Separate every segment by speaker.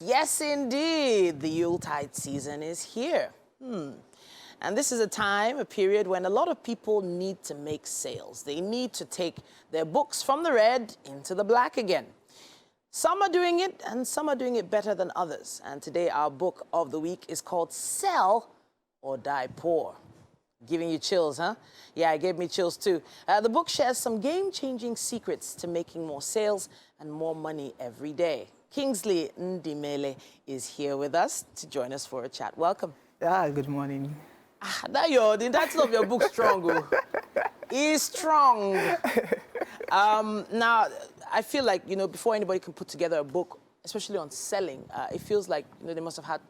Speaker 1: Yes, indeed. The Yuletide season is here. And this is a period when a lot of people need to make sales. They need to take their books from the red into the black again. Some are doing it, and some are doing it better than others. And today, our book of the week is called Sell or Die Poor. Giving you chills, huh? Yeah, it gave me chills too. The book shares some game-changing secrets to making more sales and more money every day. Kingsley Ndimele is here with us to join us for a chat. Welcome.
Speaker 2: Yeah, good morning.
Speaker 1: The title of your book, Strong, is strong. Now, I feel like, before anybody can put together a book, especially on selling, it feels like, they must have had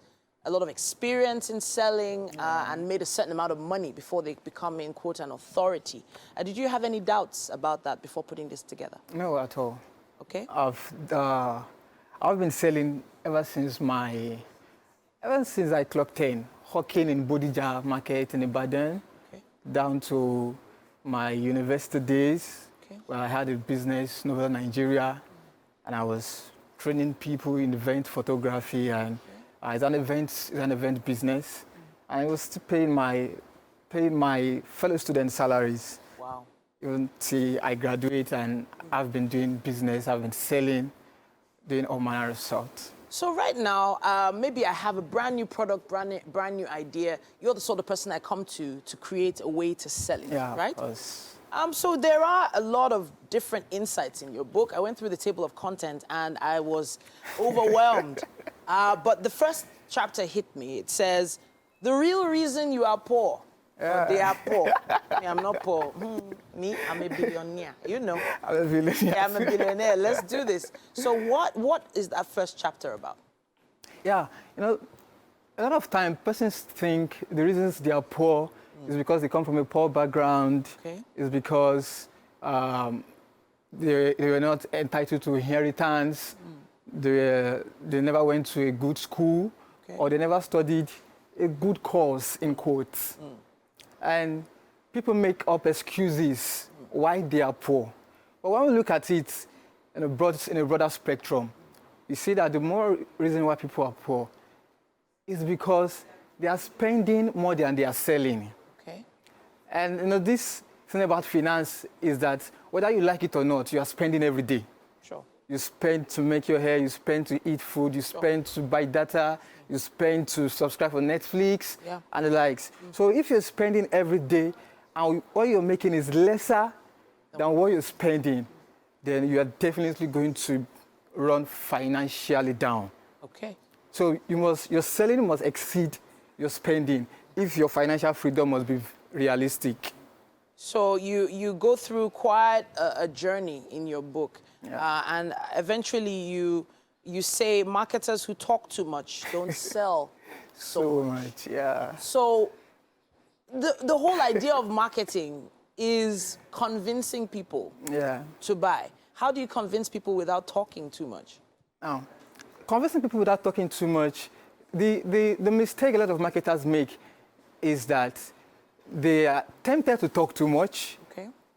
Speaker 1: a lot of experience in selling and made a certain amount of money before they become, in quote, an authority. Did you have any doubts about that before putting this together?
Speaker 2: No, at all.
Speaker 1: Okay.
Speaker 2: I've been selling ever since I clocked 10, hawking in Bodija market in Ibadan, down to my university days, where I had a business in Northern Nigeria, and I was training people in event photography, and it's an event business, and I was still paying my fellow students' salaries.
Speaker 1: Wow.
Speaker 2: Even till I graduate, and I've been doing business, I've been selling, doing all manner of sorts. So
Speaker 1: right now, maybe I have a brand new product, brand new idea. You're the sort of person I come to create a way to sell it, right?
Speaker 2: Of course.
Speaker 1: So there are a lot of different insights in your book. I went through the table of content and I was overwhelmed. But the first chapter hit me. It says, the real reason you are poor. Or they are poor. Me, I'm not poor. Me, I'm a billionaire. You know.
Speaker 2: I'm a billionaire.
Speaker 1: Yeah, I'm a billionaire. Let's do this. So what is that first chapter about? Yeah,
Speaker 2: a lot of time persons think the reasons they are poor is because they come from a poor background. Is because they were not entitled to inheritance. They never went to a good school, or they never studied a good course, in quotes. And people make up excuses why they are poor. But when we look at it in a broader spectrum, you see that the more reason why people are poor is because they are spending more than they are selling. And this thing about finance is that whether you like it or not, you are spending every day.
Speaker 1: Sure.
Speaker 2: You spend to make your hair, you spend to eat food, you spend to buy data, you spend to subscribe for Netflix and the likes. So if you're spending every day and what you're making is lesser than what you're spending, then you are definitely going to run financially down. So your selling must exceed your spending if your financial freedom must be realistic.
Speaker 1: So you go through quite a journey in your book. And eventually you say marketers who talk too much don't sell so
Speaker 2: much.
Speaker 1: So the whole idea of marketing is convincing people to buy. How do you convince people without talking too much?
Speaker 2: Now, convincing people without talking too much, the mistake a lot of marketers make is that they are tempted to talk too much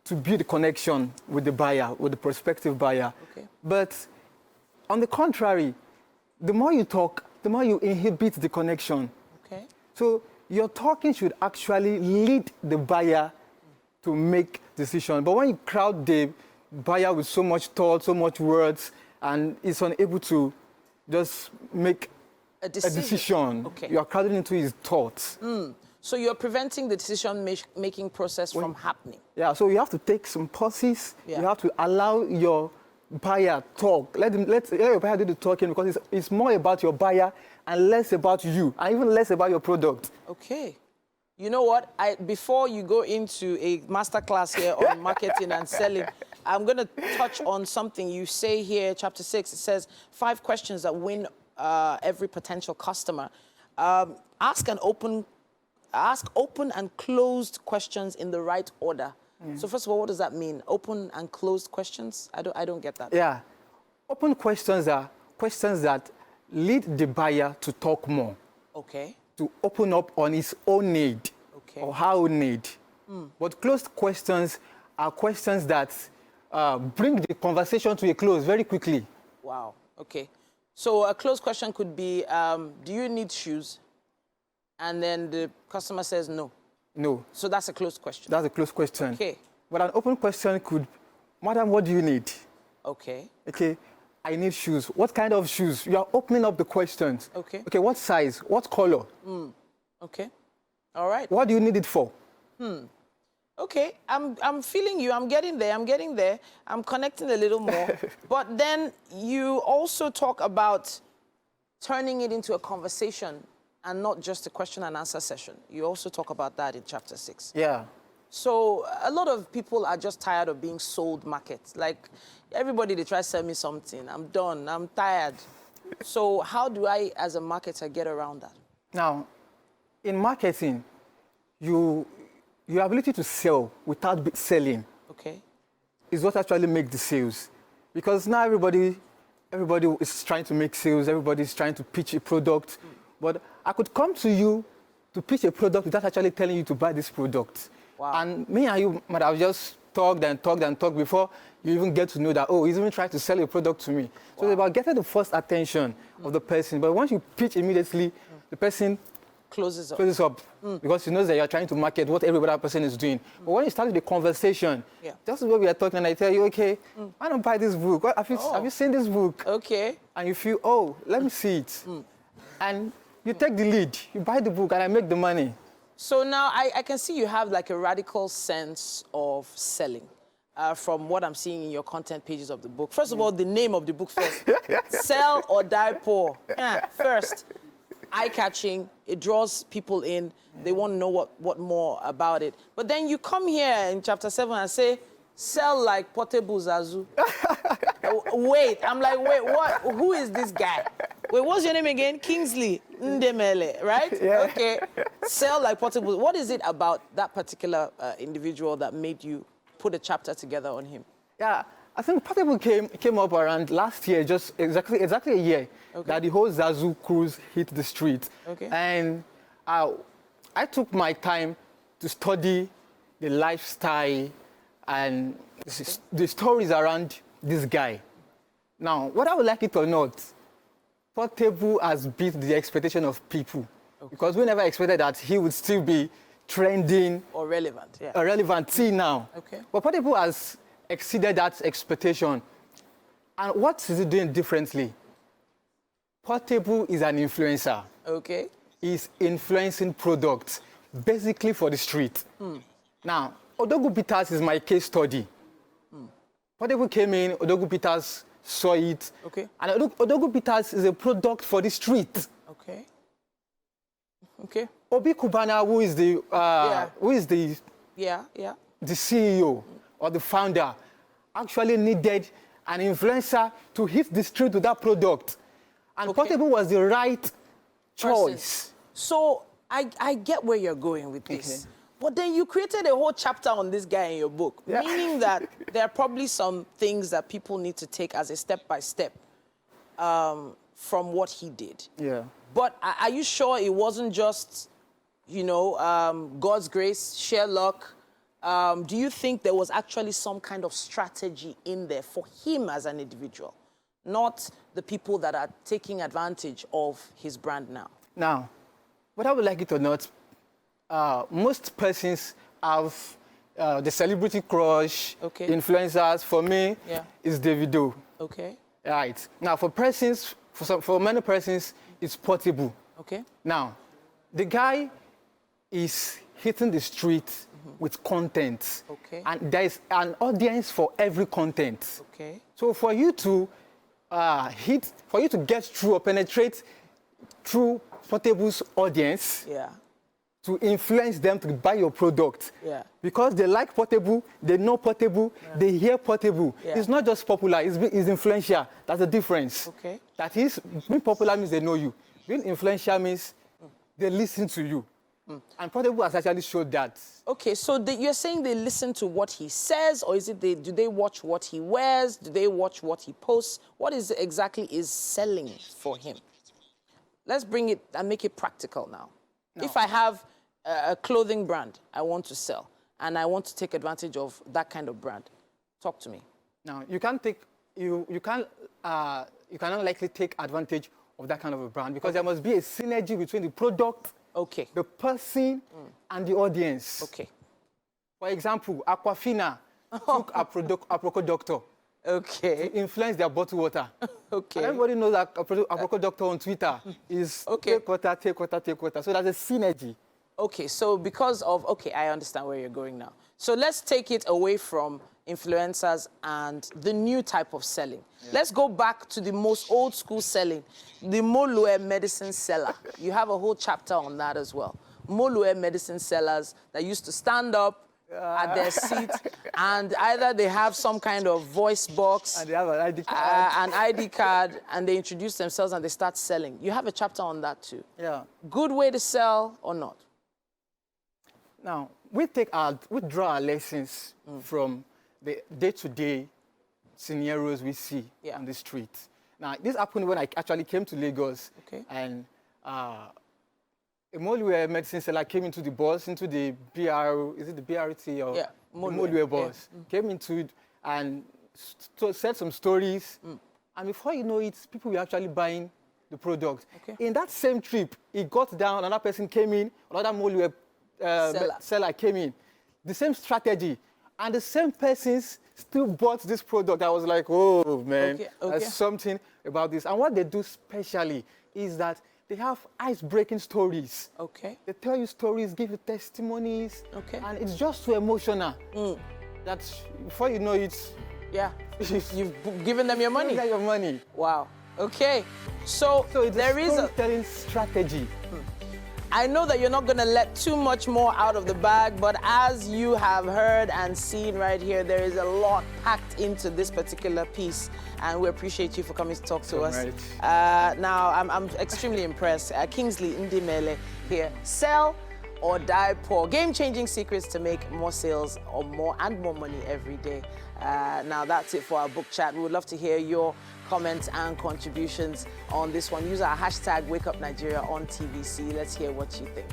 Speaker 2: to build a connection with the buyer, with the prospective buyer. But on the contrary, the more you talk, the more you inhibit the connection. So your talking should actually lead the buyer to make decision. But when you crowd the buyer with so much thought, so much words, and is unable to just make a decision. You are crowding into his thoughts.
Speaker 1: So you're preventing the decision-making process from happening.
Speaker 2: So you have to take some pauses. You have to allow your buyer talk. Let your buyer do the talking, because it's more about your buyer and less about you, and even less about your product.
Speaker 1: You know what? Before you go into a masterclass here on marketing and selling, I'm going to touch on something you say here, chapter 6. It says 5 questions that win every potential customer. Ask open and closed questions in the right order. So first of all, what does that mean? Open and closed questions? I don't get that.
Speaker 2: Open questions are questions that lead the buyer to talk more. To open up on his own need or her own need. But closed questions are questions that bring the conversation to a close very quickly.
Speaker 1: Wow. So a closed question could be, do you need shoes? And then the customer says no.
Speaker 2: No.
Speaker 1: So that's a closed question.
Speaker 2: That's a closed question.
Speaker 1: Okay.
Speaker 2: But an open question could, madam, what do you need?
Speaker 1: Okay.
Speaker 2: Okay, I need shoes. What kind of shoes? You are opening up the questions.
Speaker 1: Okay.
Speaker 2: Okay, what size? What color?
Speaker 1: Okay. All right.
Speaker 2: What do you need it for?
Speaker 1: Okay, I'm feeling you. I'm getting there. I'm connecting a little more. But then you also talk about turning it into a conversation and not just a question and answer session. You also talk about that in chapter 6.
Speaker 2: Yeah.
Speaker 1: So a lot of people are just tired of being sold markets. Like everybody, they try to sell me something. I'm done. I'm tired. So how do I, as a marketer, get around that?
Speaker 2: Now, in marketing, your ability to sell without selling is what actually makes the sales. Because now everybody is trying to make sales, everybody's trying to pitch a product. But I could come to you to pitch a product without actually telling you to buy this product.
Speaker 1: Wow.
Speaker 2: And me and you might have just talked and talked and talked before you even get to know that, oh, he's even trying to sell a product to me. So it's about getting the first attention of the person. But once you pitch immediately, the person
Speaker 1: closes
Speaker 2: up because he knows that you're trying to market what every other person is doing. But when you start the conversation, just what we are talking, and I tell you, okay, I don't buy this book. Have you seen this book?
Speaker 1: Okay.
Speaker 2: And you feel, oh, let me see it. And you take the lead, you buy the book, and I make the money.
Speaker 1: So now I can see you have like a radical sense of selling from what I'm seeing in your content pages of the book. First of all, the name of the book first. Sell or Die Poor. First, eye-catching, it draws people in. They want to know what more about it. But then you come here in chapter 7 and say, sell like portable Zazu. Wait, I'm like, wait, what? Who is this guy? Wait, what's your name again? Kingsley, Ndimele, right?
Speaker 2: Yeah.
Speaker 1: Okay. Sell like portable. What is it about that particular individual that made you put a chapter together on him?
Speaker 2: Yeah, I think portable came up around last year, just exactly a year, that the whole Zazu cruise hit the street.
Speaker 1: Okay.
Speaker 2: And I took my time to study the lifestyle and the stories around this guy. Now, whether we like it or not, Portable has beat the expectation of people. Because we never expected that he would still be trending.
Speaker 1: Or relevant, yeah.
Speaker 2: Relevant till now.
Speaker 1: Okay.
Speaker 2: But Portable has exceeded that expectation. And what is he doing differently? Portable is an influencer.
Speaker 1: Okay.
Speaker 2: He's influencing products, basically for the street. Now, Odogu Peters is my case study. Portable came in, Odogu Peters saw it.
Speaker 1: Okay.
Speaker 2: And Odogu Peters is a product for the street.
Speaker 1: Okay. Okay.
Speaker 2: Obi Kubana, who is the the CEO or the founder, actually needed an influencer to hit the street with that product. And Portable was the right choice.
Speaker 1: So I get where you're going with this. But then you created a whole chapter on this guy in your book, meaning that there are probably some things that people need to take as a step-by-step from what he did.
Speaker 2: Yeah.
Speaker 1: But are you sure it wasn't just, you know, God's grace, sheer luck? Do you think there was actually some kind of strategy in there for him as an individual, not the people that are taking advantage of his brand now?
Speaker 2: Now, whether we like it or not, most persons have the celebrity crush, influencers. For me, it's Davido.
Speaker 1: Okay.
Speaker 2: Right. Now, for many persons, it's Portable.
Speaker 1: Okay.
Speaker 2: Now, the guy is hitting the street with content.
Speaker 1: Okay.
Speaker 2: And there is an audience for every content.
Speaker 1: Okay.
Speaker 2: So for you to get through or penetrate through Portable's audience, to influence them to buy your product. Because they like Portable, they know Portable, they hear Portable. It's not just popular, it's influential. That's the difference.
Speaker 1: Okay.
Speaker 2: That is, being popular means they know you. Being influential means they listen to you. And Portable has actually showed that. Okay,
Speaker 1: so you're saying they listen to what he says, or is it do they watch what he wears? Do they watch what he posts? What exactly is selling for him? Let's bring it and make it practical now. If I have a clothing brand I want to sell, and I want to take advantage of that kind of brand, talk to me.
Speaker 2: Now, you can't take you cannot likely take advantage of that kind of a brand because there must be a synergy between the product, the person, and the audience.
Speaker 1: Okay.
Speaker 2: For example, Aquafina took Aproko Doctor to influence their bottled water. And everybody knows that Aproko Doctor on Twitter is take water, take water, take water. So there's a synergy. Okay,
Speaker 1: so because of, I understand where you're going now. So let's take it away from influencers and the new type of selling. Yeah. Let's go back to the most old school selling, the Molue medicine seller. You have a whole chapter on that as well. Molue medicine sellers that used to stand up at their seat and either they have some kind of voice box
Speaker 2: and they have an ID card,
Speaker 1: and they introduce themselves and they start selling. You have a chapter on that too.
Speaker 2: Yeah.
Speaker 1: Good way to sell or not?
Speaker 2: Now, we draw our lessons from the day-to-day scenarios we see on the street. Now, this happened when I actually came to Lagos, and a Molue medicine seller came into the bus, into the is it the BRT or Molue bus, came into it and said some stories, and before you know it, people were actually buying the product. In that same trip, he got down, another person came in, another Molue seller came in. The same strategy. And the same persons still bought this product. I was like, oh, man, there's something about this. And what they do specially is that they have ice-breaking stories. They tell you stories, give you testimonies. And it's just so emotional that before you know it,
Speaker 1: you've given them your money.
Speaker 2: Your money.
Speaker 1: Wow. So there is a
Speaker 2: storytelling strategy.
Speaker 1: I know that you're not going to let too much more out of the bag, but as you have heard and seen right here, there is a lot packed into this particular piece, and we appreciate you for coming to talk to us. Now, I'm extremely impressed. Kingsley Ndimele here. Sell or die poor. Game-changing secrets to make more sales or more money every day. Now, that's it for our book chat. We would love to hear your comments and contributions on this one. Use our hashtag WakeUpNigeria on TVC. Let's hear what you think.